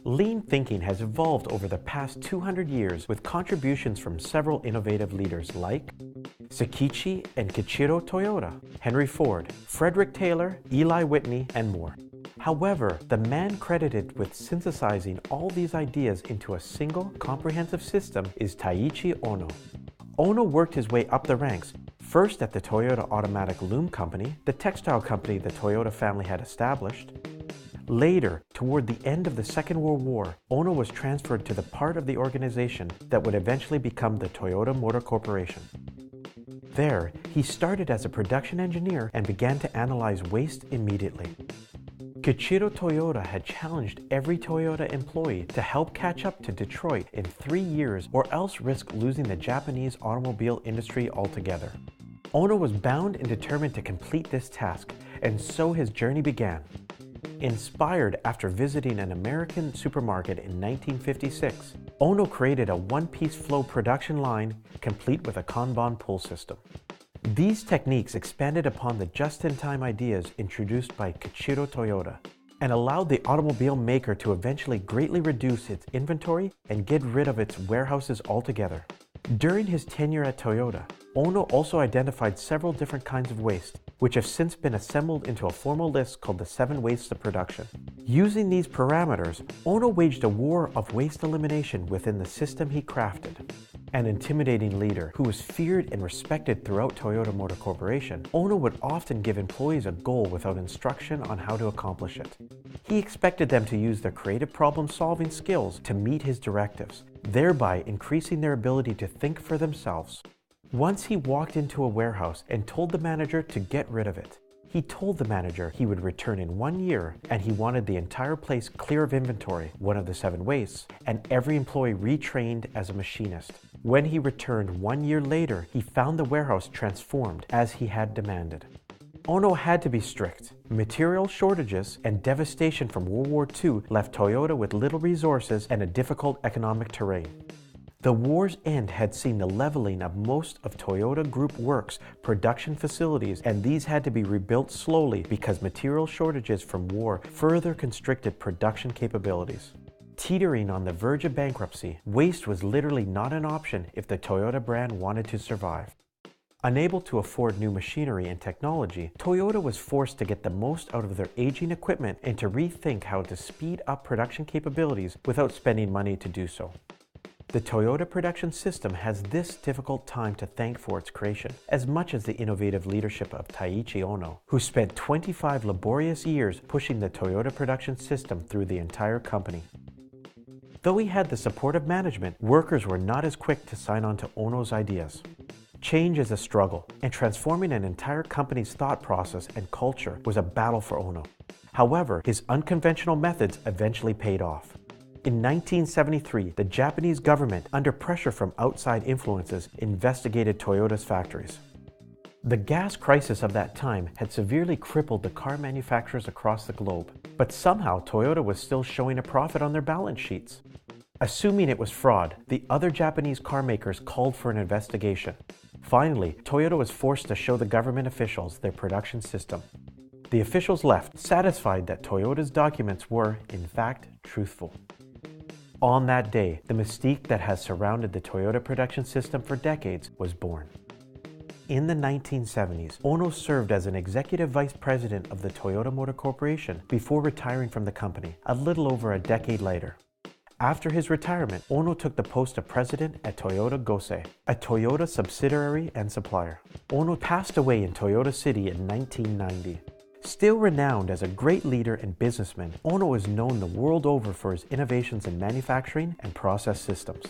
Lean thinking has evolved over the past 200 years with contributions from several innovative leaders like Taiichi and Kichiro Toyota, Henry Ford, Frederick Taylor, Eli Whitney, and more. However, the man credited with synthesizing all these ideas into a single, comprehensive system is Taiichi Ohno. Ohno worked his way up the ranks, first at the Toyota Automatic Loom Company, the textile company the Toyota family had established. Later, toward the end of the Second World War, Ohno was transferred to the part of the organization that would eventually become the Toyota Motor Corporation. There, he started as a production engineer and began to analyze waste immediately. Kichiro Toyota had challenged every Toyota employee to help catch up to Detroit in 3 years or else risk losing the Japanese automobile industry altogether. Ohno was bound and determined to complete this task, and so his journey began. Inspired after visiting an American supermarket in 1956, Ohno created a one-piece flow production line complete with a Kanban pull system. These techniques expanded upon the just-in-time ideas introduced by Kichiro Toyota and allowed the automobile maker to eventually greatly reduce its inventory and get rid of its warehouses altogether. During his tenure at Toyota, Ohno also identified several different kinds of waste, which have since been assembled into a formal list called the 7 Wastes of Production. Using these parameters, Ohno waged a war of waste elimination within the system he crafted. An intimidating leader who was feared and respected throughout Toyota Motor Corporation, Ohno would often give employees a goal without instruction on how to accomplish it. He expected them to use their creative problem-solving skills to meet his directives, thereby increasing their ability to think for themselves. Once he walked into a warehouse and told the manager to get rid of it. He told the manager he would return in 1 year and he wanted the entire place clear of inventory, one of the 7 wastes, and every employee retrained as a machinist. When he returned 1 year later, he found the warehouse transformed as he had demanded. Ohno had to be strict. Material shortages and devastation from World War II left Toyota with little resources and a difficult economic terrain. The war's end had seen the leveling of most of Toyota Group Works' production facilities, and these had to be rebuilt slowly because material shortages from war further constricted production capabilities. Teetering on the verge of bankruptcy, waste was literally not an option if the Toyota brand wanted to survive. Unable to afford new machinery and technology, Toyota was forced to get the most out of their aging equipment and to rethink how to speed up production capabilities without spending money to do so. The Toyota production system has this difficult time to thank for its creation, as much as the innovative leadership of Taiichi Ohno, who spent 25 laborious years pushing the Toyota production system through the entire company. Though he had the support of management, workers were not as quick to sign on to Ohno's ideas. Change is a struggle, and transforming an entire company's thought process and culture was a battle for Ohno. However, his unconventional methods eventually paid off. In 1973, the Japanese government, under pressure from outside influences, investigated Toyota's factories. The gas crisis of that time had severely crippled the car manufacturers across the globe, but somehow Toyota was still showing a profit on their balance sheets. Assuming it was fraud, the other Japanese car makers called for an investigation. Finally, Toyota was forced to show the government officials their production system. The officials left, satisfied that Toyota's documents were, in fact, truthful. On that day, the mystique that has surrounded the Toyota production system for decades was born. In the 1970s, Ohno served as an executive vice president of the Toyota Motor Corporation before retiring from the company, a little over a decade later. After his retirement, Ohno took the post of president at Toyota Gosei, a Toyota subsidiary and supplier. Ohno passed away in Toyota City in 1990. Still renowned as a great leader and businessman, Ohno is known the world over for his innovations in manufacturing and process systems.